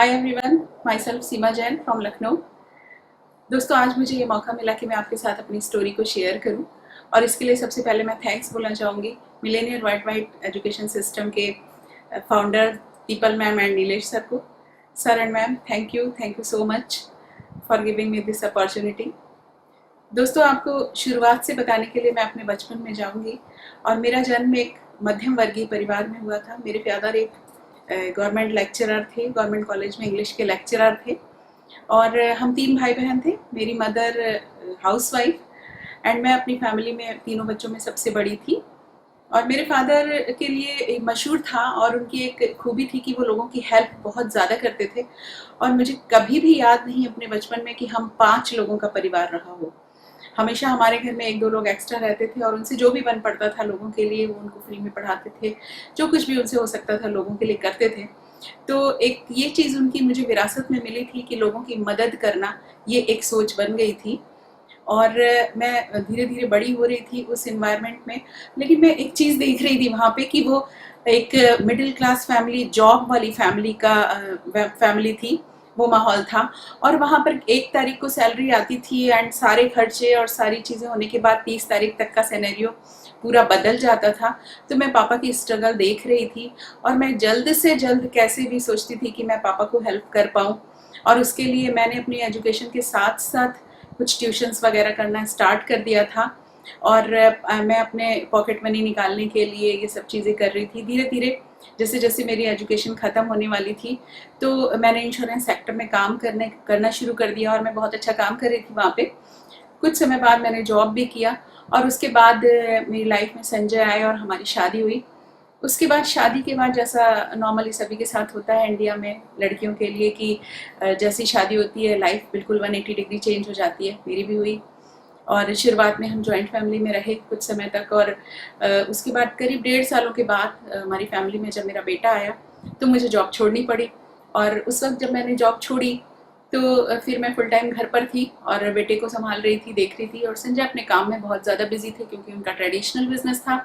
Hi everyone, my self Seema Jain from Lucknow. दोस्तों, आज मुझे ये मौका मिला कि मैं आपके साथ अपनी स्टोरी को शेयर करूं और इसके लिए सबसे पहले मैं थैंक्स बोलना चाहूँगी millionaire world wide education system के founder Deepal ma'am and Nilesh sir को। Sir and ma'am, thank you so much for giving me this opportunity. दोस्तों, आपको शुरुआत से बताने के लिए मैं अपने बचपन में जाऊँगी। और मेरा जन्म एक मध्यम वर्गीय परिवार में हुआ था। मेरे फादर एक गवर्नमेंट लेक्चरर थे, गवर्नमेंट कॉलेज में इंग्लिश के लेक्चरर थे और हम 3 भाई बहन थे। मेरी मदर हाउसवाइफ एंड मैं अपनी फैमिली में तीनों बच्चों में सबसे बड़ी थी। और मेरे फादर के लिए एक मशहूर था और उनकी एक खूबी थी कि वो लोगों की हेल्प बहुत ज़्यादा करते थे। और मुझे कभी भी याद नहीं अपने बचपन में कि हम 5 लोगों का परिवार रहा हो। हमेशा हमारे घर में 1-2 लोग एक्स्ट्रा रहते थे और उनसे जो भी बन पड़ता था लोगों के लिए वो उनको फ्री में पढ़ाते थे। जो कुछ भी उनसे हो सकता था लोगों के लिए करते थे। तो एक ये चीज़ उनकी मुझे विरासत में मिली थी कि लोगों की मदद करना, ये एक सोच बन गई थी। और मैं धीरे धीरे बड़ी हो रही थी उस इन्वायरमेंट में। लेकिन मैं एक चीज़ देख रही थी वहाँ पे कि वो एक मिडिल क्लास फैमिली, जॉब वाली फैमिली का फैमिली थी, वो माहौल था। और वहाँ पर 1 तारीख को सैलरी आती थी एंड सारे खर्चे और सारी चीज़ें होने के बाद 30 तारीख तक का सिनेरियो पूरा बदल जाता था। तो मैं पापा की स्ट्रगल देख रही थी और मैं जल्द से जल्द कैसे भी सोचती थी कि मैं पापा को हेल्प कर पाऊँ। और उसके लिए मैंने अपनी एजुकेशन के साथ साथ कुछ ट्यूशन्स वगैरह करना स्टार्ट कर दिया था। और मैं अपने पॉकेट मनी निकालने के लिए ये सब चीज़ें कर रही थी। धीरे धीरे जैसे जैसे मेरी एजुकेशन ख़त्म होने वाली थी तो मैंने इंश्योरेंस सेक्टर में काम करना शुरू कर दिया और मैं बहुत अच्छा काम कर रही थी वहाँ पे। कुछ समय बाद मैंने जॉब भी किया और उसके बाद मेरी लाइफ में संजय आए और हमारी शादी हुई। उसके बाद शादी के बाद जैसा नॉर्मली सभी के साथ होता है इंडिया में लड़कियों के लिए कि जैसी शादी होती है लाइफ बिल्कुल 180 डिग्री चेंज हो जाती है। मेरी भी हुई। और शुरुआत में हम जॉइंट फैमिली में रहे कुछ समय तक और उसके बाद करीब 1.5 सालों के बाद हमारी फैमिली में जब मेरा बेटा आया तो मुझे जॉब छोड़नी पड़ी। और उस वक्त जब मैंने जॉब छोड़ी तो फिर मैं फुल टाइम घर पर थी और बेटे को संभाल रही थी, देख रही थी। और संजय अपने काम में बहुत ज़्यादा बिजी थे क्योंकि उनका ट्रेडिशनल बिजनेस था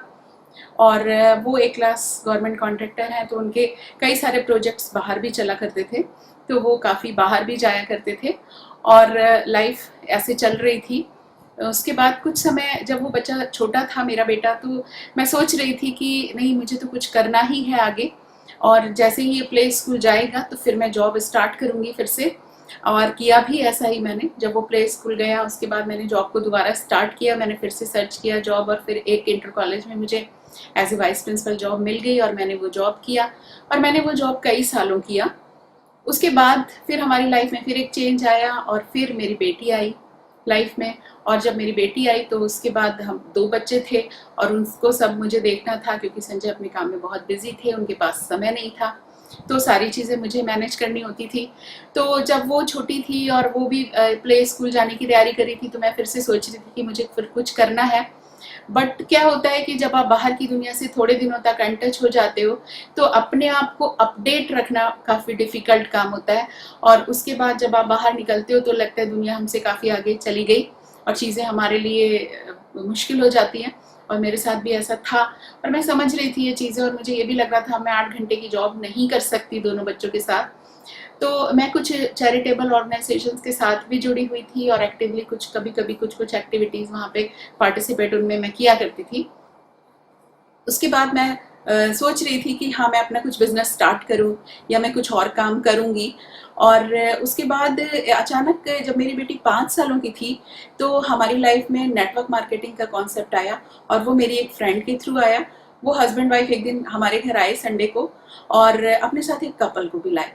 और वो एक क्लास गवर्नमेंट कॉन्ट्रैक्टर हैं तो उनके कई सारे प्रोजेक्ट्स बाहर भी चला करते थे। तो वो काफ़ी बाहर भी जाया करते थे और लाइफ ऐसे चल रही थी। उसके बाद कुछ समय जब वो बच्चा छोटा था मेरा बेटा, तो मैं सोच रही थी कि नहीं, मुझे तो कुछ करना ही है आगे। और जैसे ही ये प्ले स्कूल जाएगा तो फिर मैं जॉब स्टार्ट करूँगी फिर से। और किया भी ऐसा ही मैंने। जब वो प्ले स्कूल गया उसके बाद मैंने जॉब को दोबारा स्टार्ट किया। मैंने फिर से सर्च किया जॉब और फिर एक इंटर कॉलेज में मुझे as a vice principal job मिल गई और मैंने वो जॉब किया और मैंने वो जॉब कई सालों किया। उसके बाद फिर हमारी लाइफ में फिर एक चेंज आया और फिर मेरी बेटी आई लाइफ में। और जब मेरी बेटी आई तो उसके बाद हम 2 बच्चे थे और उनको सब मुझे देखना था क्योंकि संजय अपने काम में बहुत बिजी थे, उनके पास समय नहीं था। तो सारी चीज़ें मुझे मैनेज करनी होती थी। तो जब वो छोटी थी और वो भी प्ले स्कूल जाने की तैयारी कर रही थी तो मैं फिर से सोच रही थी कि मुझे फिर कुछ करना है। बट क्या होता है कि जब आप बाहर की दुनिया से थोड़े दिनों तक अनटच हो जाते हो तो अपने आप को अपडेट रखना काफ़ी डिफ़िकल्ट काम होता है। और उसके बाद जब आप बाहर निकलते हो तो लगता है दुनिया हमसे काफ़ी आगे चली गई और चीज़ें हमारे लिए मुश्किल हो जाती हैं। और मेरे साथ भी ऐसा था और मैं समझ रही थी ये चीज़ें और मुझे ये भी लग रहा था मैं 8 घंटे की जॉब नहीं कर सकती दोनों बच्चों के साथ। तो मैं कुछ चैरिटेबल ऑर्गेनाइजेशंस के साथ भी जुड़ी हुई थी और एक्टिवली कुछ कभी कभी कुछ एक्टिविटीज़ वहाँ पे पार्टिसिपेट उनमें मैं किया करती थी। उसके बाद मैं सोच रही थी कि हाँ, मैं अपना कुछ बिजनेस स्टार्ट करूँ या मैं कुछ और काम करूँगी। और उसके बाद अचानक जब मेरी बेटी 5 सालों की थी तो हमारी लाइफ में नेटवर्क मार्केटिंग का कॉन्सेप्ट आया और वो मेरी एक फ्रेंड के थ्रू आया। वो हस्बैंड वाइफ एक दिन हमारे घर आए संडे को और अपने साथ एक कपल को भी लाए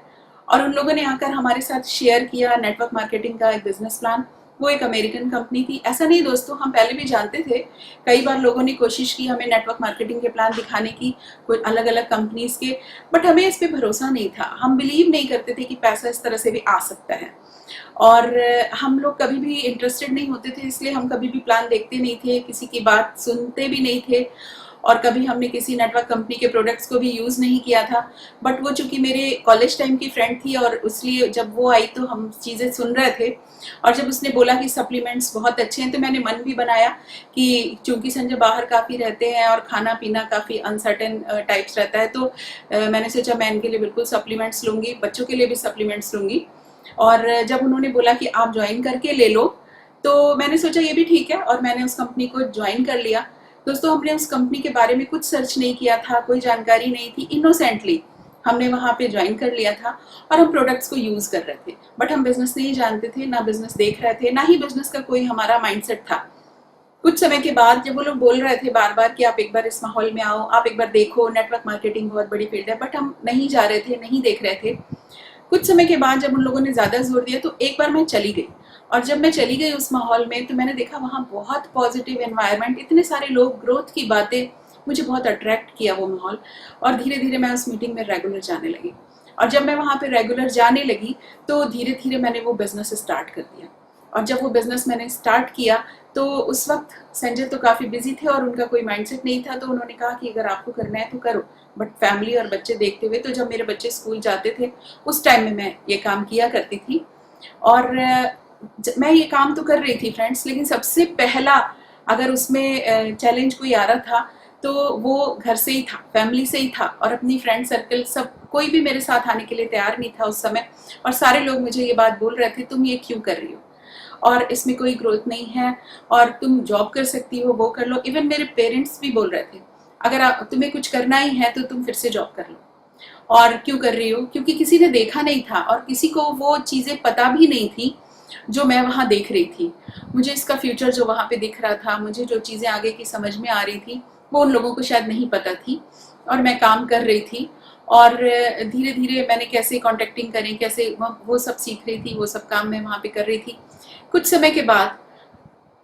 और उन लोगों ने आकर हमारे साथ शेयर किया नेटवर्क मार्केटिंग का एक बिजनेस प्लान। वो एक अमेरिकन कंपनी थी। ऐसा नहीं दोस्तों, हम पहले भी जानते थे। कई बार लोगों ने कोशिश की हमें नेटवर्क मार्केटिंग के प्लान दिखाने की, कोई अलग अलग कंपनीज के। बट हमें इस पे भरोसा नहीं था। हम बिलीव नहीं करते थे कि पैसा इस तरह से भी आ सकता है। और हम लोग कभी भी इंटरेस्टेड नहीं होते थे, इसलिए हम कभी भी प्लान देखते नहीं थे, किसी की बात सुनते भी नहीं थे। और कभी हमने किसी नेटवर्क कंपनी के प्रोडक्ट्स को भी यूज़ नहीं किया था। बट वो चूँकि मेरे कॉलेज टाइम की फ्रेंड थी और इसलिए जब वो आई तो हम चीज़ें सुन रहे थे, और जब उसने बोला कि सप्लीमेंट्स बहुत अच्छे हैं तो मैंने मन भी बनाया कि चूँकि संजय बाहर काफ़ी रहते हैं और खाना पीना काफ़ी अनसर्टेन टाइप्स रहता है, तो मैंने सोचा मैं इनके लिए बिल्कुल सप्लीमेंट्स लूँगी, बच्चों के लिए भी सप्लीमेंट्स लूँगी। और जब उन्होंने बोला कि आप ज्वाइन करके ले लो, तो मैंने सोचा ये भी ठीक है और मैंने उस कंपनी को ज्वाइन कर लिया। दोस्तों, हमने उस कंपनी के बारे में कुछ सर्च नहीं किया था, कोई जानकारी नहीं थी, इनोसेंटली हमने वहाँ पे ज्वाइन कर लिया था और हम प्रोडक्ट्स को यूज़ कर रहे थे। बट हम बिजनेस नहीं जानते थे, ना बिजनेस देख रहे थे, ना ही बिजनेस का कोई हमारा माइंडसेट था। कुछ समय के बाद जब वो लोग बोल रहे थे बार बार कि आप एक बार इस माहौल में आओ, आप एक बार देखो, नेटवर्क मार्केटिंग बहुत बड़ी फील्ड है, बट हम नहीं जा रहे थे, नहीं देख रहे थे। कुछ समय के बाद जब उन लोगों ने ज़्यादा जोर दिया तो एक बार मैं चली गई, और जब मैं चली गई उस माहौल में तो मैंने देखा वहाँ बहुत पॉजिटिव एनवायरनमेंट, इतने सारे लोग, ग्रोथ की बातें, मुझे बहुत अट्रैक्ट किया वो माहौल। और धीरे धीरे मैं उस मीटिंग में रेगुलर जाने लगी, और जब मैं वहाँ पे रेगुलर जाने लगी तो धीरे धीरे मैंने वो बिज़नेस स्टार्ट कर दिया। और जब वो बिज़नेस मैंने स्टार्ट किया तो उस वक्त संजय तो काफ़ी बिजी थे और उनका कोई माइंडसेट नहीं था, तो उन्होंने कहा कि अगर आपको करना है तो करो, बट फैमिली और बच्चे देखते हुए। तो जब मेरे बच्चे स्कूल जाते थे उस टाइम में मैं ये काम किया करती थी। और मैं ये काम तो कर रही थी फ्रेंड्स, लेकिन सबसे पहला अगर उसमें चैलेंज कोई आ रहा था तो वो घर से ही था, फैमिली से ही था, और अपनी फ्रेंड सर्कल, सब कोई भी मेरे साथ आने के लिए तैयार नहीं था उस समय। और सारे लोग मुझे ये बात बोल रहे थे, तुम ये क्यों कर रही हो, और इसमें कोई ग्रोथ नहीं है, और तुम जॉब कर सकती हो, वो कर लो। इवन मेरे पेरेंट्स भी बोल रहे थे, अगर तुम्हें कुछ करना ही है तो तुम फिर से जॉब कर लो, और क्यों कर रही हो, क्योंकि किसी ने देखा नहीं था और किसी को वो चीज़ें पता भी नहीं थी जो मैं वहाँ देख रही थी। मुझे इसका फ्यूचर जो वहाँ पे दिख रहा था, मुझे जो चीज़ें आगे की समझ में आ रही थी, वो उन लोगों को शायद नहीं पता थी, और मैं काम कर रही थी। और धीरे धीरे मैंने कैसे कॉन्टेक्टिंग करें, कैसे वो सब सीख रही थी, वो सब काम मैं वहाँ पे कर रही थी। कुछ समय के बाद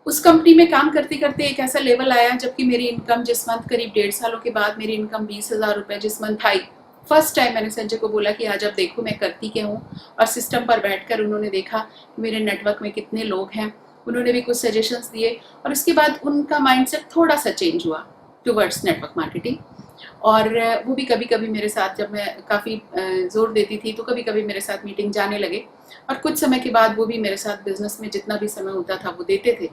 उस कंपनी में काम करते करते एक ऐसा लेवल आया जबकि मेरी इनकम जिस मंथ, करीब 1.5 सालों के बाद मेरी इनकम 20,000 रुपये जिस मंथ आई। फर्स्ट टाइम मैंने संजय को बोला कि आज आप देखो मैं करती क्या हूँ, और सिस्टम पर बैठकर उन्होंने देखा कि मेरे नेटवर्क में कितने लोग हैं, उन्होंने भी कुछ सजेशंस दिए, और उसके बाद उनका माइंडसेट थोड़ा सा चेंज हुआ टुवर्ड्स नेटवर्क मार्केटिंग। और वो भी कभी कभी मेरे साथ, जब मैं काफ़ी जोर देती थी तो कभी कभी मेरे साथ मीटिंग जाने लगे, और कुछ समय के बाद वो भी मेरे साथ बिजनेस में जितना भी समय होता था वो देते थे,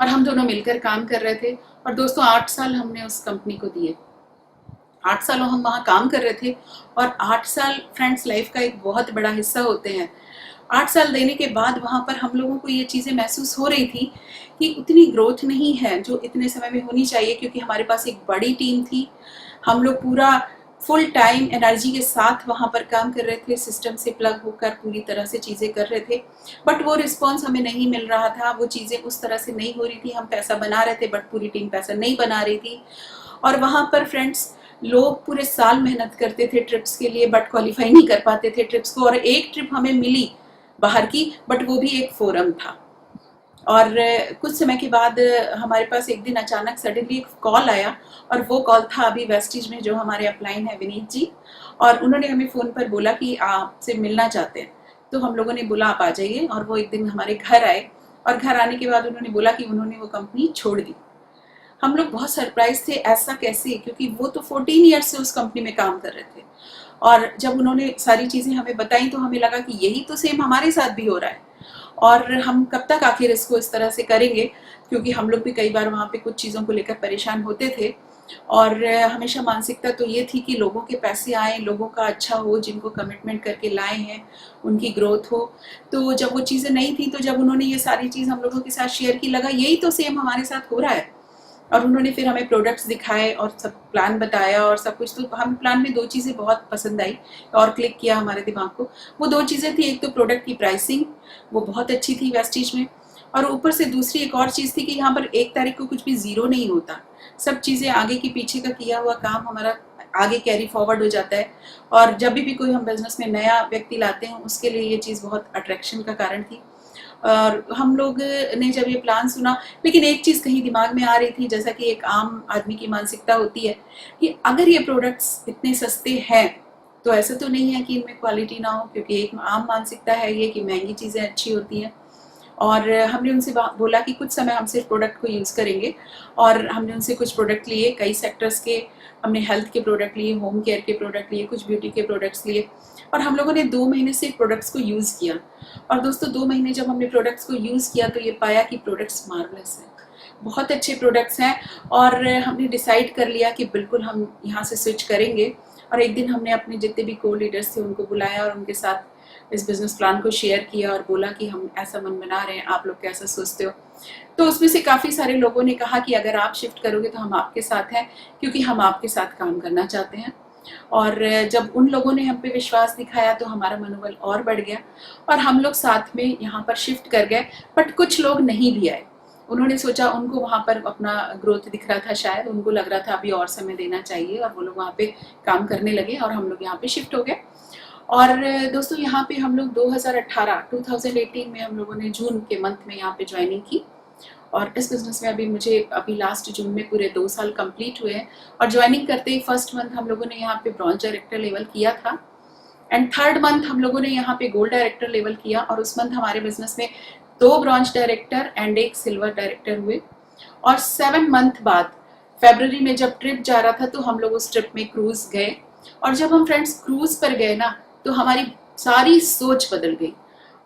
और हम दोनों मिलकर काम कर रहे थे। और दोस्तों, 8 साल हमने उस कंपनी को दिए, 8 सालों हम वहाँ काम कर रहे थे, और 8 साल फ्रेंड्स लाइफ का एक बहुत बड़ा हिस्सा होते हैं। 8 साल देने के बाद वहाँ पर हम लोगों को ये चीज़ें महसूस हो रही थी कि उतनी ग्रोथ नहीं है जो इतने समय में होनी चाहिए, क्योंकि हमारे पास एक बड़ी टीम थी, हम लोग पूरा फुल टाइम एनर्जी के साथ वहाँ पर काम कर रहे थे, सिस्टम से प्लग होकर पूरी तरह से चीज़ें कर रहे थे, बट वो रिस्पॉन्स हमें नहीं मिल रहा था, वो चीज़ें उस तरह से नहीं हो रही थी। हम पैसा बना रहे थे बट पूरी टीम पैसा नहीं बना रही थी। और वहाँ पर फ्रेंड्स, लोग पूरे साल मेहनत करते थे ट्रिप्स के लिए, बट क्वालिफाई नहीं कर पाते थे ट्रिप्स को, और एक ट्रिप हमें मिली बाहर की, बट वो भी एक फोरम था। और कुछ समय के बाद हमारे पास एक दिन अचानक सडनली एक कॉल आया, और वो कॉल था अभी वेस्टिज में जो हमारे अपलाइन है विनीत जी, और उन्होंने हमें फ़ोन पर बोला कि आपसे मिलना चाहते हैं। तो हम लोगों ने बोला आप आ जाइए, और वो एक दिन हमारे घर आए, और घर आने के बाद उन्होंने बोला कि उन्होंने वो कंपनी छोड़ दी। हम लोग बहुत सरप्राइज थे, ऐसा कैसे, क्योंकि वो तो 14 ईयर्स से उस कंपनी में काम कर रहे थे। और जब उन्होंने सारी चीज़ें हमें बताई तो हमें लगा कि यही तो सेम हमारे साथ भी हो रहा है, और हम कब तक आखिर इसको इस तरह से करेंगे, क्योंकि हम लोग भी कई बार वहाँ पे कुछ चीज़ों को लेकर परेशान होते थे। और हमेशा मानसिकता तो ये थी कि लोगों के पैसे आए, लोगों का अच्छा हो, जिनको कमिटमेंट करके लाए हैं उनकी ग्रोथ हो। तो जब वो चीज़ें नहीं थी, तो जब उन्होंने ये सारी चीज़ हम लोगों के साथ शेयर की, लगा यही तो सेम हमारे साथ हो रहा है। और उन्होंने फिर हमें प्रोडक्ट्स दिखाए और सब प्लान बताया और सब कुछ। तो हम प्लान में 2 चीज़ें बहुत पसंद आई और क्लिक किया हमारे दिमाग को। वो 2 चीज़ें थी, एक तो प्रोडक्ट की प्राइसिंग, वो बहुत अच्छी थी वेस्टीज में, और ऊपर से दूसरी एक और चीज़ थी कि यहाँ पर 1 तारीख को कुछ भी ज़ीरो नहीं होता, सब चीज़ें आगे की पीछे का किया हुआ काम हमारा आगे कैरी फॉरवर्ड हो जाता है। और जब भी कोई हम बिजनेस में नया व्यक्ति लाते हैं उसके लिए ये चीज़ बहुत अट्रैक्शन का कारण थी। और हम लोग ने जब ये प्लान सुना, लेकिन एक चीज़ कहीं दिमाग में आ रही थी, जैसा कि एक आम आदमी की मानसिकता होती है कि अगर ये प्रोडक्ट्स इतने सस्ते हैं तो ऐसा तो नहीं है कि इनमें क्वालिटी ना हो, क्योंकि एक आम मानसिकता है ये कि महंगी चीज़ें अच्छी होती हैं। और हमने उनसे बोला कि कुछ समय हम सिर्फ प्रोडक्ट को यूज़ करेंगे, और हमने उनसे कुछ प्रोडक्ट लिए, कई सेक्टर्स के। हमने हेल्थ के प्रोडक्ट लिए, होम केयर के प्रोडक्ट लिए, कुछ ब्यूटी के प्रोडक्ट्स लिए, और हम लोगों ने 2 महीने से प्रोडक्ट्स को यूज़ किया। और दोस्तों 2 महीने जब हमने प्रोडक्ट्स को यूज़ किया तो ये पाया कि प्रोडक्ट्स मार्वलस हैं, बहुत अच्छे प्रोडक्ट्स हैं। और हमने डिसाइड कर लिया कि बिल्कुल हम यहाँ से स्विच करेंगे। और एक दिन हमने अपने जितने भी को लीडर्स थे उनको बुलाया और उनके साथ इस बिज़नेस प्लान को शेयर किया और बोला कि हम ऐसा मन बना रहे हैं, आप लोग कैसा सोचते हो। तो उसमें से काफ़ी सारे लोगों ने कहा कि अगर आप शिफ्ट करोगे तो हम आपके साथ हैं, क्योंकि हम आपके साथ काम करना चाहते हैं। और जब उन लोगों ने हम पे विश्वास दिखाया तो हमारा मनोबल और बढ़ गया और हम लोग साथ में यहाँ पर शिफ्ट कर गए। बट कुछ लोग नहीं भी आए, उन्होंने सोचा, उनको वहाँ पर अपना ग्रोथ दिख रहा था, शायद उनको लग रहा था अभी और समय देना चाहिए, और वो लोग वहाँ पे काम करने लगे और हम लोग यहाँ पे शिफ्ट हो गए। और दोस्तों यहाँ पे हम लोग 2018 में हम लोगों ने जून के मंथ में यहाँ पे ज्वाइनिंग की। और इस बिज़नेस में अभी लास्ट जून में पूरे 2 साल कंप्लीट हुए हैं। और ज्वाइनिंग करते ही फर्स्ट मंथ हम लोगों ने यहाँ पे ब्रॉन्ज डायरेक्टर लेवल किया था, एंड थर्ड मंथ हम लोगों ने यहाँ पे गोल्ड डायरेक्टर लेवल किया। और उस मंथ हमारे बिजनेस में 2 bronze director and 1 silver director हुए। और 7 मंथ बाद फरवरी में जब ट्रिप जा रहा था तो हम लोग उस ट्रिप में क्रूज गए। और जब हम फ्रेंड्स क्रूज पर गए ना, तो हमारी सारी सोच बदल गई।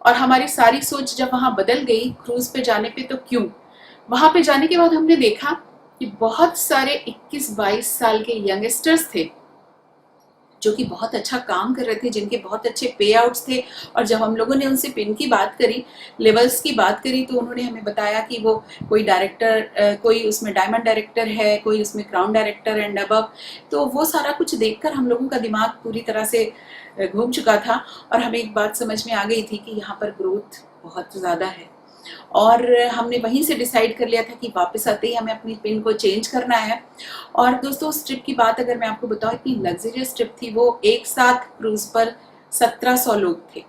और हमारी सारी सोच जब वहाँ बदल गई क्रूज पे जाने पे, तो क्यों, वहाँ पे जाने के बाद हमने देखा कि बहुत सारे 21-22 साल के यंगस्टर्स थे जो कि बहुत अच्छा काम कर रहे थे, जिनके बहुत अच्छे पे आउट्स थे। और जब हम लोगों ने उनसे पिन की बात करी, लेवल्स की बात करी, तो उन्होंने हमें बताया कि वो कोई डायरेक्टर, कोई उसमें डायमंड डायरेक्टर है, कोई उसमें क्राउन डायरेक्टर एंड अबव। तो वो सारा कुछ देखकर हम लोगों का दिमाग पूरी तरह से घूम चुका था और हमें एक बात समझ में आ गई थी कि यहाँ पर ग्रोथ बहुत ज़्यादा है। और हमने वहीं से डिसाइड कर लिया था कि वापस आते ही हमें अपनी पिन को चेंज करना है। और दोस्तों उस ट्रिप की बात अगर मैं आपको बताऊं, इतनी लग्जरियस ट्रिप थी वो। एक साथ क्रूज पर 1700 लोग थे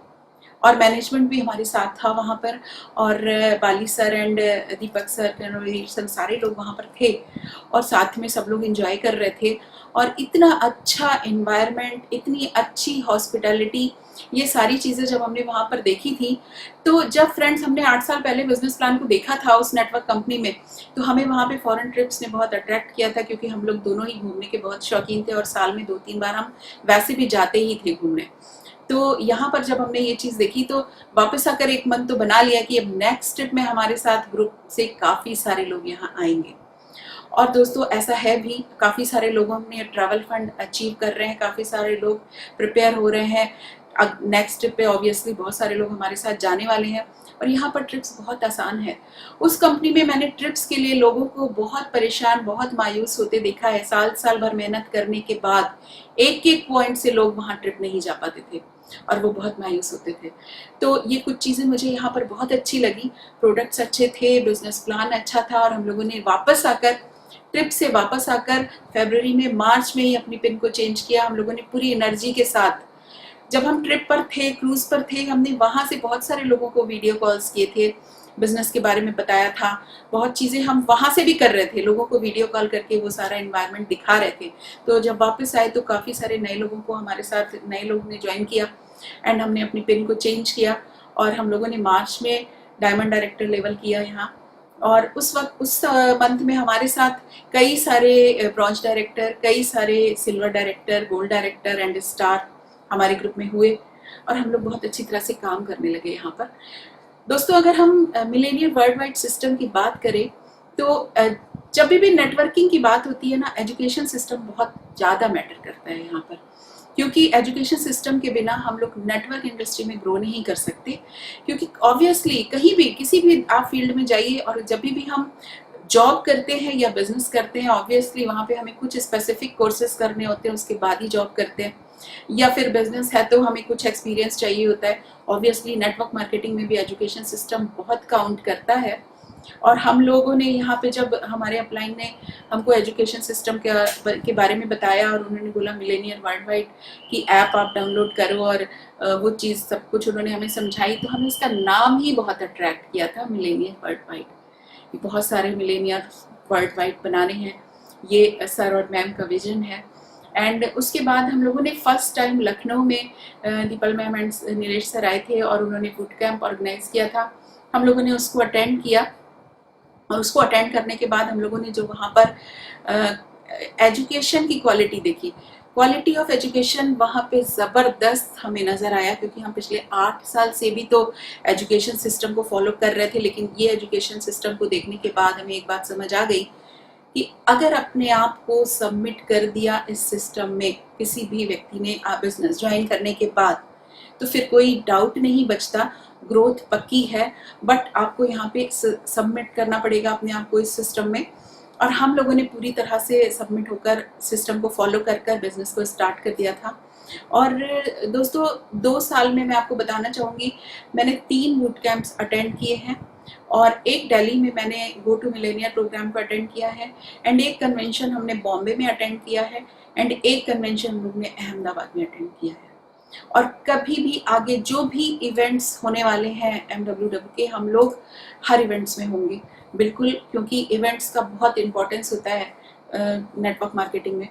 और मैनेजमेंट भी हमारे साथ था वहाँ पर। और बाली सर एंड दीपक सर सारे लोग वहाँ पर थे और साथ में सब लोग एंजॉय कर रहे थे। और इतना अच्छा एनवायरनमेंट, इतनी अच्छी हॉस्पिटैलिटी, ये सारी चीज़ें जब हमने वहाँ पर देखी थी, तो जब फ्रेंड्स हमने 8 साल पहले बिजनेस प्लान को देखा था उस नेटवर्क कंपनी में, तो हमें वहाँ पे फॉरेन ट्रिप्स ने बहुत अट्रैक्ट किया था, क्योंकि हम लोग दोनों ही घूमने के बहुत शौकीन थे और साल में 2-3 बार हम वैसे भी जाते ही थे घूमने। तो यहाँ पर जब हमने ये चीज़ देखी तो वापस आकर एक मन तो बना लिया कि अब नेक्स्ट ट्रिप में हमारे साथ ग्रुप से काफ़ी सारे लोग यहाँ आएंगे। और दोस्तों ऐसा है भी, काफ़ी सारे लोगों ने ट्रैवल फंड अचीव कर रहे हैं, काफ़ी सारे लोग प्रिपेयर हो रहे हैं। नेक्स्ट ट्रिप पे ऑब्वियसली बहुत सारे लोग हमारे साथ जाने वाले हैं और यहाँ पर ट्रिप्स बहुत आसान है। उस कंपनी में मैंने ट्रिप्स के लिए लोगों को बहुत परेशान, बहुत मायूस होते देखा है। साल साल भर मेहनत करने के बाद एक एक पॉइंट से लोग वहाँ ट्रिप नहीं जा पाते थे और वो बहुत मायूस होते थे। तो ये कुछ चीज़ें मुझे यहाँ पर बहुत अच्छी लगी। प्रोडक्ट्स अच्छे थे, बिजनेस प्लान अच्छा था और हम लोगों ने वापस आकर, ट्रिप से वापस आकर फरवरी में, मार्च में ही अपनी पिन को चेंज किया। हम लोगों ने पूरी एनर्जी के साथ, जब हम ट्रिप पर थे, क्रूज पर थे, हमने वहाँ से बहुत सारे लोगों को वीडियो कॉल्स किए थे, बिजनेस के बारे में बताया था, बहुत चीज़ें हम वहाँ से भी कर रहे थे, लोगों को वीडियो कॉल करके वो सारा एनवायरनमेंट दिखा रहे थे। तो जब वापस आए तो काफ़ी सारे नए लोगों को हमारे साथ, नए लोगों ने ज्वाइन किया एंड हमने अपनी पिन को चेंज किया और हम लोगों ने मार्च में डायमंड डायरेक्टर लेवल किया यहाँ। और उस वक्त, उस मंथ में हमारे साथ कई सारे ब्रॉन्ज डायरेक्टर, कई सारे silver director, gold director and star हमारे ग्रुप में हुए और हम लोग बहुत अच्छी तरह से काम करने लगे यहाँ पर। दोस्तों अगर हम मिलेनियर वर्ल्ड वाइड सिस्टम की बात करें तो जब भी नेटवर्किंग की बात होती है ना, एजुकेशन सिस्टम बहुत ज़्यादा मैटर करता है यहाँ पर, क्योंकि एजुकेशन सिस्टम के बिना हम लोग नेटवर्क इंडस्ट्री में ग्रो नहीं कर सकते। क्योंकि ऑब्वियसली कहीं भी, किसी भी आप फील्ड में जाइए और जब भी हम जॉब करते हैं या बिजनेस करते हैं, ऑब्वियसली वहाँ पे हमें कुछ स्पेसिफिक कोर्सेज करने होते हैं, उसके बाद ही जॉब करते हैं। या फिर बिजनेस है तो हमें कुछ एक्सपीरियंस चाहिए होता है। ऑब्वियसली नेटवर्क मार्केटिंग में भी एजुकेशन सिस्टम बहुत काउंट करता है। और हम लोगों ने यहाँ पे, जब हमारे अपलाइन ने हमको एजुकेशन सिस्टम के बारे में बताया और उन्होंने बोला मिलेनियर वर्ल्ड वाइड की ऐप आप डाउनलोड करो और वो चीज़ सब कुछ उन्होंने हमें समझाई, तो हमें इसका नाम ही बहुत अट्रैक्ट किया था, मिलेनियर वर्ल्ड वाइड। बहुत सारे मिलेनियर वर्ल्ड वाइड बनाने हैं, ये सर और मैम का विजन है। एंड उसके बाद हम लोगों ने फर्स्ट टाइम लखनऊ में, the people ma'am and Nilesh sir आए थे और उन्होंने बूट कैंप ऑर्गेनाइज किया था हम लोगों ने उसको अटेंड किया और उसको अटेंड करने के बाद हम लोगों ने जो वहाँ पर एजुकेशन की क्वालिटी देखी, क्वालिटी ऑफ एजुकेशन वहाँ पे ज़बरदस्त हमें नज़र आया, क्योंकि हम पिछले 8 साल से भी तो एजुकेशन सिस्टम को फॉलो कर रहे थे, लेकिन ये एजुकेशन सिस्टम को देखने के बाद हमें एक बात समझ आ गई कि अगर अपने आप को सबमिट कर दिया इस सिस्टम में किसी भी व्यक्ति ने बिजनेस ज्वाइन करने के बाद, तो फिर कोई डाउट नहीं बचता, ग्रोथ पक्की है। बट आपको यहाँ पे सबमिट करना पड़ेगा अपने आप को इस सिस्टम में, और हम लोगों ने पूरी तरह से सबमिट होकर सिस्टम को फॉलो कर कर बिजनेस को स्टार्ट कर दिया था। और दोस्तों 2 साल में मैं आपको बताना चाहूँगी, मैंने 3 बूट कैंप्स अटेंड किए हैं, और एक दिल्ली में मैंने गो टू मिलेनियर प्रोग्राम को अटेंड किया है, एंड एक कन्वेंशन हमने बॉम्बे में अटेंड किया है, एंड एक कन्वेंशन हमने अहमदाबाद में अटेंड किया है। और कभी भी आगे जो भी इवेंट्स होने वाले हैं MWW के, हम लोग हर इवेंट्स में होंगे बिल्कुल, क्योंकि इवेंट्स का बहुत इम्पोर्टेंस होता है नेटवर्क मार्केटिंग में।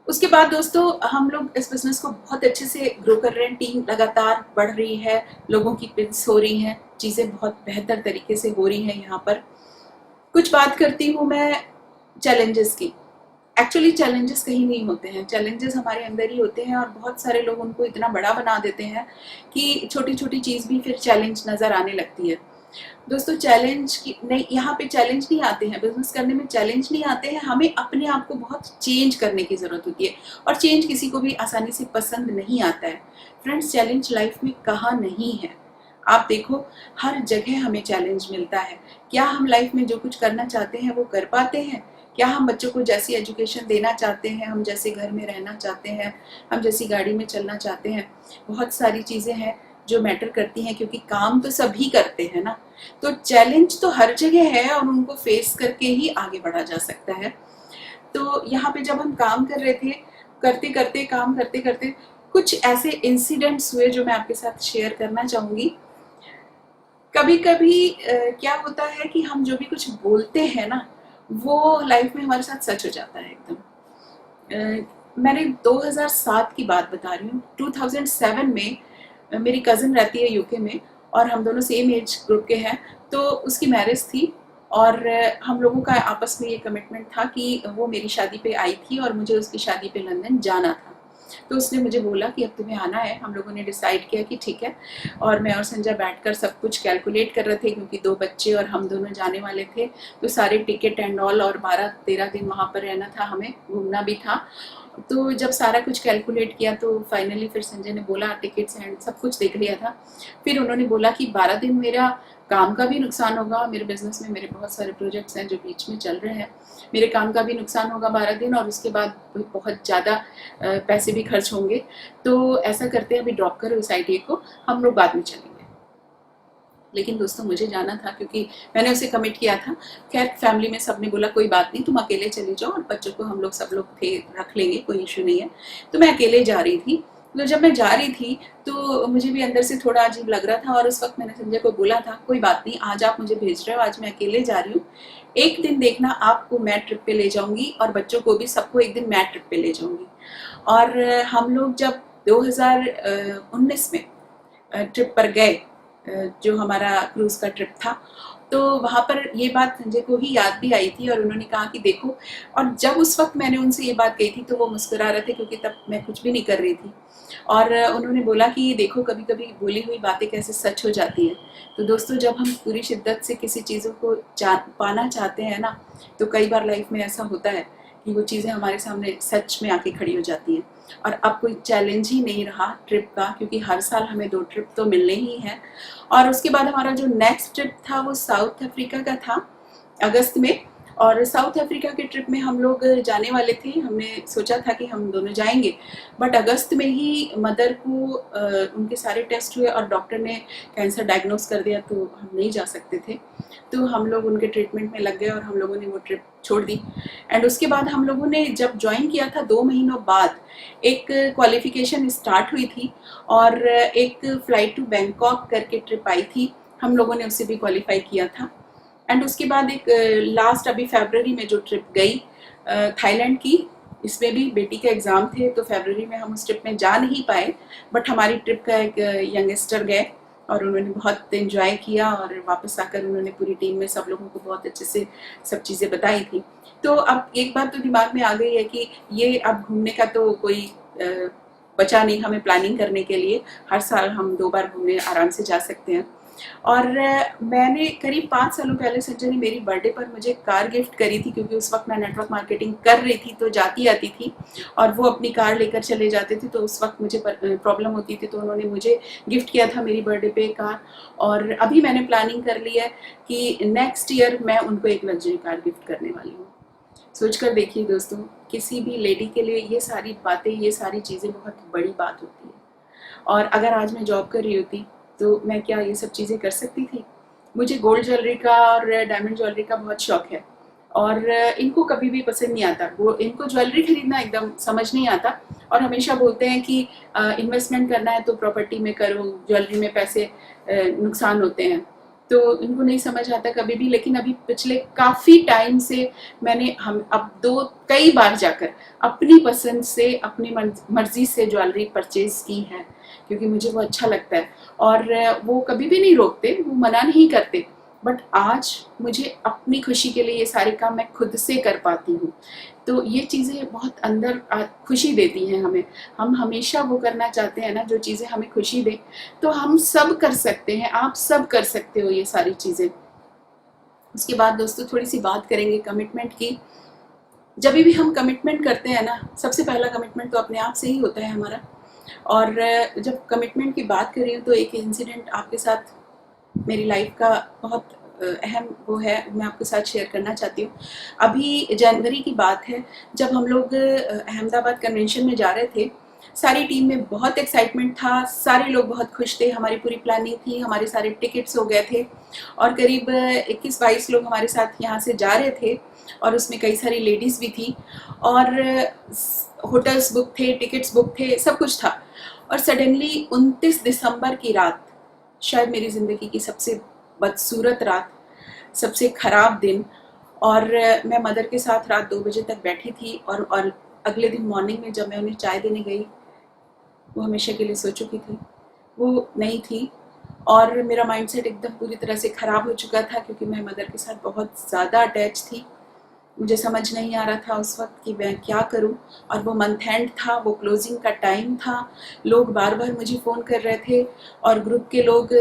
उसके बाद दोस्तों हम लोग इस बिज़नेस को बहुत अच्छे से ग्रो कर रहे हैं, टीम लगातार बढ़ रही है, लोगों की पिंस हो रही हैं, चीज़ें बहुत बेहतर तरीके से हो रही हैं यहाँ पर। कुछ बात करती हूँ मैं चैलेंजेस की। एक्चुअली चैलेंजेस कहीं नहीं होते हैं, चैलेंजेस हमारे अंदर ही होते हैं, और बहुत सारे लोग उनको इतना बड़ा बना देते हैं कि छोटी छोटी चीज़ भी फिर चैलेंज नज़र आने लगती है। दोस्तों चैलेंज की नहीं, यहाँ पे चैलेंज नहीं आते हैं, बिजनेस करने में चैलेंज नहीं आते हैं, हमें अपने आप को बहुत चेंज करने की ज़रूरत होती है, और चेंज किसी को भी आसानी से पसंद नहीं आता है। फ्रेंड्स, चैलेंज लाइफ में कहाँ नहीं है, आप देखो हर जगह हमें चैलेंज मिलता है। क्या हम लाइफ में जो कुछ करना चाहते हैं वो कर पाते हैं? क्या हम बच्चों को जैसी एजुकेशन देना चाहते हैं, हम जैसे घर में रहना चाहते हैं, हम जैसी गाड़ी में चलना चाहते हैं? बहुत सारी चीज़ें हैं जो मैटर करती हैं, क्योंकि काम तो सभी करते हैं ना। तो चैलेंज तो हर जगह है, और उनको फेस करके ही आगे बढ़ा जा सकता है। तो यहाँ पे जब हम काम कर रहे थे, करते करते काम करते करते कुछ ऐसे इंसिडेंट्स हुए जो मैं आपके साथ शेयर करना चाहूँगी। कभी कभी क्या होता है कि हम जो भी कुछ बोलते हैं ना, वो लाइफ में हमारे साथ सच हो जाता है एकदम। मैंने 2007 की बात बता रही हूँ। 2007 में मेरी कज़न रहती है यूके में, और हम दोनों सेम एज ग्रुप के हैं, तो उसकी मैरिज थी, और हम लोगों का आपस में ये कमिटमेंट था कि वो मेरी शादी पे आई थी और मुझे उसकी शादी पे लंदन जाना था। तो उसने मुझे बोला कि अब तुम्हें आना है। हम लोगों ने डिसाइड किया कि ठीक है, और मैं और संजय बैठकर सब कुछ कैलकुलेट कर रहे थे, क्योंकि 2 बच्चे और हम दोनों जाने वाले थे, तो सारे टिकट एंड ऑल, और 12-13 दिन वहाँ पर रहना था, हमें घूमना भी था। तो जब सारा कुछ कैलकुलेट किया तो फाइनली फिर संजय ने बोला, टिकट्स एंड सब कुछ देख लिया था, फिर उन्होंने बोला कि 12 दिन मेरा काम का भी नुकसान होगा, मेरे बिजनेस में मेरे बहुत सारे प्रोजेक्ट्स हैं जो बीच में चल रहे हैं, मेरे काम का भी नुकसान होगा 12 दिन, और उसके बाद बहुत ज़्यादा पैसे भी खर्च होंगे, तो ऐसा करते हैं अभी ड्रॉप करो इस आइडिया को, हम लोग बाद में चलेंगे। लेकिन दोस्तों मुझे जाना था, क्योंकि मैंने उसे कमिट किया था। खैर फैमिली में सबने बोला कोई बात नहीं, तुम अकेले चले जाओ, और बच्चों को हम लोग सब लोग थे रख लेंगे, कोई इशू नहीं है। तो मैं अकेले जा रही थी। तो जब मैं जा रही थी तो मुझे भी अंदर से थोड़ा अजीब लग रहा था, और उस वक्त मैंने संजय को बोला था कोई बात नहीं, आज आप मुझे भेज रहे हो, आज मैं अकेले जा रही हूँ, एक दिन देखना आपको मैं ट्रिप पे ले जाऊंगी, और बच्चों को भी सबको एक दिन मैं ट्रिप पे ले जाऊंगी। और हम लोग जब 2019 में ट्रिप पर गए, जो हमारा क्रूज़ का ट्रिप था, तो वहाँ पर ये बात संजय को ही याद भी आई थी, और उन्होंने कहा कि देखो, और जब उस वक्त मैंने उनसे ये बात कही थी तो वो मुस्कुरा रहे थे, क्योंकि तब मैं कुछ भी नहीं कर रही थी, और उन्होंने बोला कि देखो कभी कभी बोली हुई बातें कैसे सच हो जाती हैं। तो दोस्तों जब हम पूरी शिद्दत से किसी चीज़ों को पाना चाहते हैं ना, तो कई बार लाइफ में ऐसा होता है कि वो चीज़ें हमारे सामने सच में आके खड़ी हो जाती हैं। और अब कोई चैलेंज ही नहीं रहा ट्रिप का, क्योंकि हर साल हमें 2 ट्रिप तो मिलने ही हैं। और उसके बाद हमारा जो नेक्स्ट ट्रिप था वो साउथ अफ्रीका का था, अगस्त में। और साउथ अफ्रीका के ट्रिप में हम लोग जाने वाले थे, हमने सोचा था कि हम दोनों जाएंगे, बट अगस्त में ही मदर को उनके सारे टेस्ट हुए और डॉक्टर ने कैंसर डायग्नोस कर दिया, तो हम नहीं जा सकते थे। तो हम लोग उनके ट्रीटमेंट में लग गए, और हम लोगों ने वो ट्रिप छोड़ दी। एंड उसके बाद हम लोगों ने जब ज्वाइन किया था 2 महीनों बाद एक क्वालिफिकेशन स्टार्ट हुई थी, और एक फ्लाइट टू बैंकॉक करके ट्रिप आई थी, हम लोगों ने उसे भी क्वालिफाई किया था। एंड उसके बाद एक लास्ट अभी फरवरी में जो ट्रिप गई थाईलैंड की, इसमें भी बेटी के एग्ज़ाम थे, तो फरवरी में हम उस ट्रिप में जा नहीं पाए, बट हमारी ट्रिप का एक यंगस्टर गए, और उन्होंने बहुत एंजॉय किया और वापस आकर उन्होंने पूरी टीम में सब लोगों को बहुत अच्छे से सब चीज़ें बताई थी। तो अब एक बात तो दिमाग में आ गई है कि ये अब घूमने का तो कोई बचा नहीं हमें प्लानिंग करने के लिए। हर साल हम 2 बार घूमने आराम से जा सकते हैं। और मैंने करीब 5 सालों पहले संजय ने मेरी बर्थडे पर मुझे कार गिफ्ट करी थी, क्योंकि उस वक्त मैं नेटवर्क मार्केटिंग कर रही थी तो जाती आती थी और वो अपनी कार लेकर चले जाते थे, तो उस वक्त मुझे प्रॉब्लम होती थी, तो उन्होंने मुझे गिफ्ट किया था मेरी बर्थडे पे कार। और अभी मैंने प्लानिंग कर ली है कि नेक्स्ट ईयर मैं उनको एक लग्जरी कार गिफ्ट करने वाली हूँ। सोच कर देखिए दोस्तों, किसी भी लेडी के लिए ये सारी बातें, ये सारी चीज़ें बहुत बड़ी बात होती है। और अगर आज मैं जॉब कर रही होती तो मैं क्या ये सब चीज़ें कर सकती थी? मुझे गोल्ड ज्वेलरी का और डायमंड ज्वेलरी का बहुत शौक है और इनको कभी भी पसंद नहीं आता। वो इनको ज्वेलरी खरीदना एकदम समझ नहीं आता और हमेशा बोलते हैं कि इन्वेस्टमेंट करना है तो प्रॉपर्टी में करो, ज्वेलरी में पैसे नुकसान होते हैं, तो इनको नहीं समझ आता कभी भी। लेकिन अभी पिछले काफ़ी टाइम से मैंने हम अब कई बार जाकर अपनी पसंद से, अपनी मर्जी से ज्वेलरी परचेज की है, क्योंकि मुझे वो अच्छा लगता है और वो कभी भी नहीं रोकते, वो मना नहीं करते। बट आज मुझे अपनी खुशी के लिए ये सारे काम मैं खुद से कर पाती हूँ, तो ये चीज़ें बहुत अंदर खुशी देती हैं हमें। हम हमेशा वो करना चाहते हैं ना जो चीज़ें हमें खुशी दें, तो हम सब कर सकते हैं, आप सब कर सकते हो ये सारी चीज़ें। उसके बाद दोस्तों थोड़ी सी बात करेंगे कमिटमेंट की। जब भी हम कमिटमेंट करते हैं ना, सबसे पहला कमिटमेंट तो अपने आप से ही होता है हमारा। और जब कमिटमेंट की बात कर रही हूँ तो एक इंसिडेंट आपके साथ मेरी लाइफ का बहुत अहम वो है, मैं आपके साथ शेयर करना चाहती हूँ। अभी जनवरी की बात है, जब हम लोग अहमदाबाद कन्वेंशन में जा रहे थे। सारी टीम में बहुत एक्साइटमेंट था, सारे लोग बहुत खुश थे, हमारी पूरी प्लानिंग थी, हमारे सारे टिकट्स हो गए थे और करीब 21-22 लोग हमारे साथ यहाँ से जा रहे थे और उसमें कई सारी लेडीज़ भी थी और होटल्स बुक थे, टिकट्स बुक थे, सब कुछ था। और सडनली 29 दिसंबर की रात, शायद मेरी ज़िंदगी की सबसे बदसूरत रात, सबसे ख़राब दिन, और मैं मदर के साथ रात 2 बजे तक बैठी थी और अगले दिन मॉर्निंग में जब मैं उन्हें चाय देने गई, वो हमेशा के लिए सो चुकी थी, वो नहीं थी। और मेरा माइंडसेट एकदम पूरी तरह से ख़राब हो चुका था, क्योंकि मैं मदर के साथ बहुत ज़्यादा अटैच थी। मुझे समझ नहीं आ रहा था उस वक्त कि मैं क्या करूं। और वो मंथ एंड था, वो क्लोजिंग का टाइम था, लोग बार बार मुझे फ़ोन कर रहे थे और ग्रुप के लोग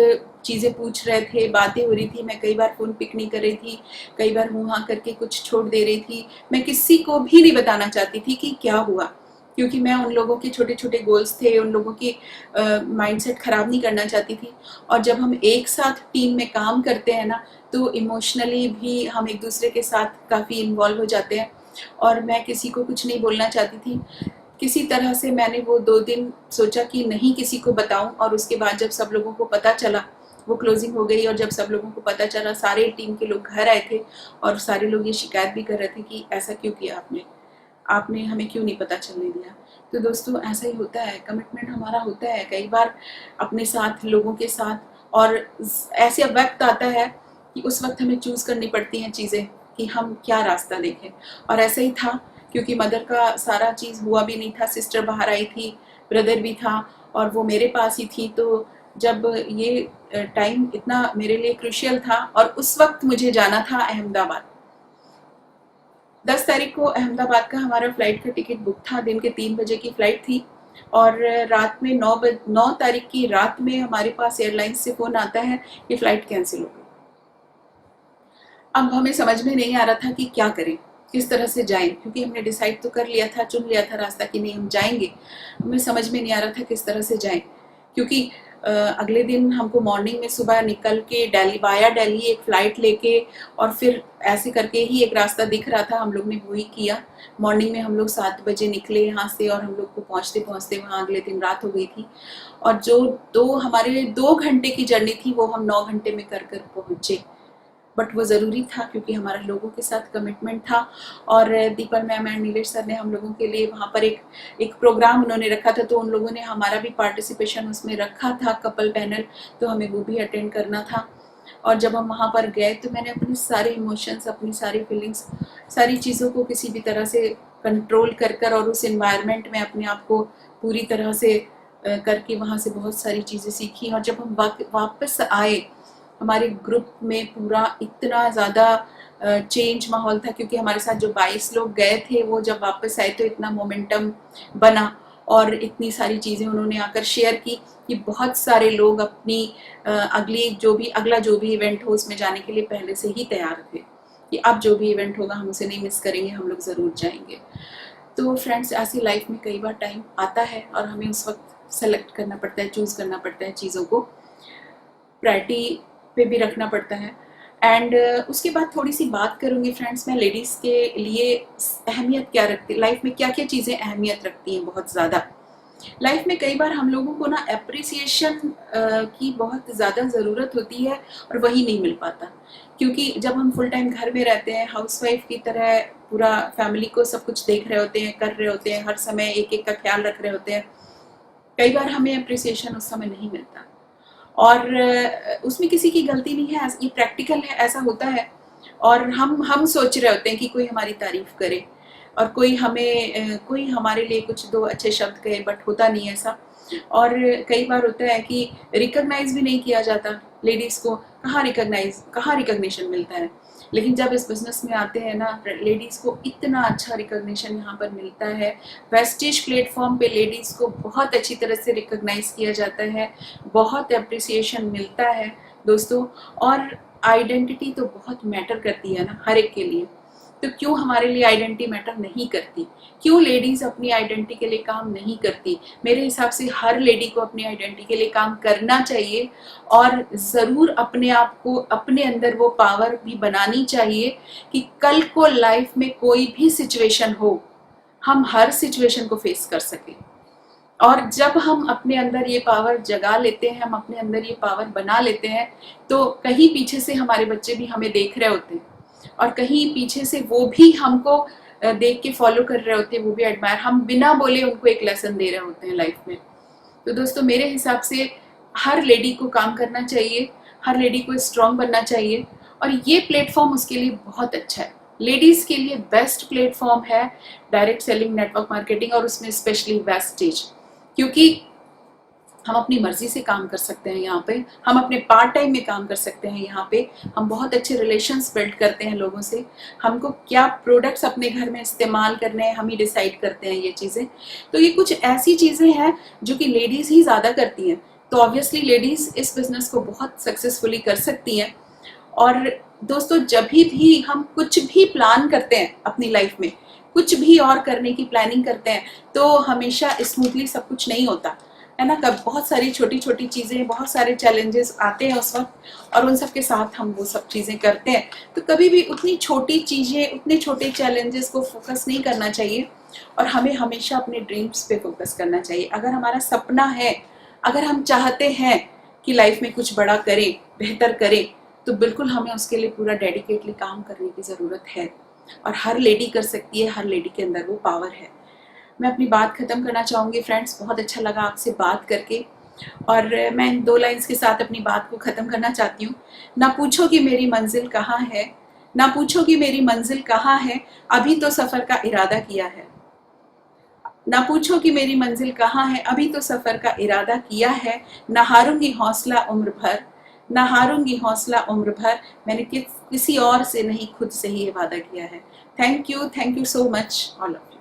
चीज़ें पूछ रहे थे, बातें हो रही थी। मैं कई बार फ़ोन पिक नहीं कर रही थी, कई बार हूँ हाँ करके कुछ छोड़ दे रही थी। मैं किसी को भी नहीं बताना चाहती थी कि क्या हुआ, क्योंकि मैं उन लोगों के छोटे छोटे गोल्स थे, उन लोगों की माइंडसेट ख़राब नहीं करना चाहती थी। और जब हम एक साथ टीम में काम करते हैं ना, तो इमोशनली भी हम एक दूसरे के साथ काफ़ी इन्वॉल्व हो जाते हैं। और मैं किसी को कुछ नहीं बोलना चाहती थी। किसी तरह से मैंने वो 2 दिन सोचा कि नहीं किसी को बताऊं, और उसके बाद जब सब लोगों को पता चला, वो क्लोजिंग हो गई और जब सब लोगों को पता चला, सारे टीम के लोग घर आए थे और सारे लोग ये शिकायत भी कर रहे थे कि ऐसा क्यों किया आपने हमें क्यों नहीं पता चलने दिया। तो दोस्तों ऐसा ही होता है, कमिटमेंट हमारा होता है कई बार अपने साथ, लोगों के साथ, और ऐसे वक्त आता है कि उस वक्त हमें चूज़ करनी पड़ती हैं चीज़ें कि हम क्या रास्ता देखें। और ऐसा ही था, क्योंकि मदर का सारा चीज़ हुआ भी नहीं था, सिस्टर बाहर आई थी, ब्रदर भी था और वो मेरे पास ही थी। तो जब ये टाइम इतना मेरे लिए क्रूशियल था और उस वक्त मुझे जाना था अहमदाबाद। 10 तारीख को अहमदाबाद का हमारा फ़्लाइट का टिकट बुक था, दिन के 3 बजे की फ़्लाइट थी और रात में 9 तारीख की रात में हमारे पास एयरलाइंस से फ़ोन आता है कि फ़्लाइट कैंसिल हो गई। अब हमें समझ में नहीं आ रहा था कि क्या करें, किस तरह से जाएं, क्योंकि हमने डिसाइड तो कर लिया था, चुन लिया था रास्ता कि नहीं हम जाएंगे। हमें समझ में नहीं आ रहा था किस तरह से जाएं, क्योंकि अगले दिन हमको मॉर्निंग में सुबह निकल के दिल्ली, वाया दिल्ली एक फ़्लाइट लेके और फिर ऐसे करके ही एक रास्ता दिख रहा था, हम लोग ने वही किया। मॉर्निंग में हम लोग 7 बजे निकले यहाँ से और हम लोग को पहुँचते पहुँचते वहाँ अगले दिन रात हो गई थी। और जो हमारे 2 घंटे की जर्नी थी वो हम 9 घंटे में कर पहुँचे। बट वो ज़रूरी था, क्योंकि हमारा लोगों के साथ कमिटमेंट था। और the people ma'am and Nilesh sir ने हम लोगों के लिए वहाँ पर एक प्रोग्राम उन्होंने रखा था, तो उन लोगों ने हमारा भी पार्टिसिपेशन उसमें रखा था, कपल पैनल, तो हमें वो भी अटेंड करना था। और जब हम वहाँ पर गए तो मैंने अपने सारे इमोशंस, अपनी सारी फीलिंग्स, सारी चीज़ों को किसी भी तरह से कंट्रोल कर और उस एनवायरनमेंट में अपने आप को पूरी तरह से करके वहाँ से बहुत सारी चीज़ें सीखी। और जब हम वापस आए, हमारे ग्रुप में पूरा इतना ज़्यादा चेंज माहौल था, क्योंकि हमारे साथ जो 22 लोग गए थे वो जब वापस आए तो इतना मोमेंटम बना और इतनी सारी चीज़ें उन्होंने आकर शेयर की कि बहुत सारे लोग अपनी अगला जो भी इवेंट हो उसमें जाने के लिए पहले से ही तैयार थे कि अब जो भी इवेंट होगा हम उसे नहीं मिस करेंगे, हम लोग ज़रूर जाएंगे। तो फ्रेंड्स, ऐसी लाइफ में कई बार टाइम आता है और हमें उस वक्त सेलेक्ट करना पड़ता है, चूज़ करना पड़ता है, चीज़ों को प्रायोरिटी पे भी रखना पड़ता है। एंड उसके बाद थोड़ी सी बात करूँगी फ्रेंड्स, मैं लेडीज़ के लिए अहमियत क्या रखती, लाइफ में क्या क्या चीज़ें अहमियत रखती हैं बहुत ज़्यादा। लाइफ में कई बार हम लोगों को ना एप्रिसिएशन की बहुत ज़्यादा ज़रूरत होती है और वही नहीं मिल पाता, क्योंकि जब हम फुल टाइम घर में रहते हैं, हाउसवाइफ की तरह पूरा फैमिली को सब कुछ देख रहे होते हैं, कर रहे होते हैं, हर समय एक एक का ख्याल रख रहे होते हैं, कई बार हमें अप्रिसिएशन उस समय नहीं मिलता। और उसमें किसी की गलती नहीं है, ये प्रैक्टिकल है, ऐसा होता है। और हम सोच रहे होते हैं कि कोई हमारी तारीफ करे और कोई हमारे लिए कुछ दो अच्छे शब्द कहे, बट होता नहीं ऐसा। और कई बार होता है कि रिकॉग्नाइज भी नहीं किया जाता लेडीज़ को, कहाँ रिकॉग्निशन मिलता है। लेकिन जब इस बिजनेस में आते हैं ना, लेडीज़ को इतना अच्छा रिकॉग्निशन यहाँ पर मिलता है। वेस्टेज प्लेटफॉर्म पे लेडीज़ को बहुत अच्छी तरह से रिकॉग्नाइज किया जाता है, बहुत अप्रिसिएशन मिलता है दोस्तों। और आइडेंटिटी तो बहुत मैटर करती है ना हर एक के लिए, तो क्यों हमारे लिए आइडेंटिटी मैटर नहीं करती, क्यों लेडीज़ अपनी आइडेंटिटी के लिए काम नहीं करती। मेरे हिसाब से हर लेडी को अपनी आइडेंटिटी के लिए काम करना चाहिए और ज़रूर अपने आप को, अपने अंदर वो पावर भी बनानी चाहिए कि कल को लाइफ में कोई भी सिचुएशन हो, हम हर सिचुएशन को फेस कर सकें। और जब हम अपने अंदर ये पावर जगा लेते हैं, हम अपने अंदर ये पावर बना लेते हैं, तो कहीं पीछे से हमारे बच्चे भी हमें देख रहे होते हैं और कहीं पीछे से वो भी हमको देख के फॉलो कर रहे होते हैं, वो भी एडमायर, हम बिना बोले उनको एक लेसन दे रहे होते हैं लाइफ में। तो दोस्तों, मेरे हिसाब से हर लेडी को काम करना चाहिए, हर लेडी को स्ट्रांग बनना चाहिए और ये प्लेटफॉर्म उसके लिए बहुत अच्छा है। लेडीज़ के लिए बेस्ट प्लेटफॉर्म है डायरेक्ट सेलिंग, नेटवर्क मार्केटिंग, और उसमें स्पेशली वेस्टेज, क्योंकि हम अपनी मर्जी से काम कर सकते हैं यहाँ पे, हम अपने पार्ट टाइम में काम कर सकते हैं यहाँ पे, हम बहुत अच्छे रिलेशंस बिल्ड करते हैं लोगों से, हमको क्या प्रोडक्ट्स अपने घर में इस्तेमाल करने हैं हम ही डिसाइड करते हैं ये चीज़ें। तो ये कुछ ऐसी चीज़ें हैं जो कि लेडीज़ ही ज़्यादा करती हैं, तो ऑब्वियसली लेडीज़ इस बिज़नेस को बहुत सक्सेसफुली कर सकती हैं। और दोस्तों, जब भी हम कुछ भी प्लान करते हैं अपनी लाइफ में, कुछ भी और करने की प्लानिंग करते हैं, तो हमेशा स्मूथली सब कुछ नहीं होता है ना। कब बहुत सारी छोटी छोटी चीज़ें, बहुत सारे चैलेंजेस आते हैं उस वक्त, और उन सब के साथ हम वो सब चीज़ें करते हैं। तो कभी भी उतनी छोटी चीज़ें, उतने छोटे चैलेंजेस को फोकस नहीं करना चाहिए और हमें हमेशा अपने ड्रीम्स पे फोकस करना चाहिए। अगर हमारा सपना है, अगर हम चाहते हैं कि लाइफ में कुछ बड़ा करें, बेहतर करें, तो बिल्कुल हमें उसके लिए पूरा डेडिकेटली काम करने की ज़रूरत है और हर लेडी कर सकती है, हर लेडी के अंदर वो पावर है। मैं अपनी बात ख़त्म करना चाहूँगी फ्रेंड्स, बहुत अच्छा लगा आपसे बात करके और मैं इन 2 लाइन्स के साथ अपनी बात को ख़त्म करना चाहती हूँ। ना पूछो कि मेरी मंजिल कहाँ है, ना पूछो कि मेरी मंजिल कहाँ है, अभी तो सफ़र का इरादा किया है। ना पूछो कि मेरी मंजिल कहाँ है, अभी तो सफ़र का इरादा किया है। ना हारूंगी हौसला उम्र भर, ना हारूंगी हौसला उम्र भर, मैंने किसी और से नहीं खुद से ही ये वादा किया है। Thank you so much all of you.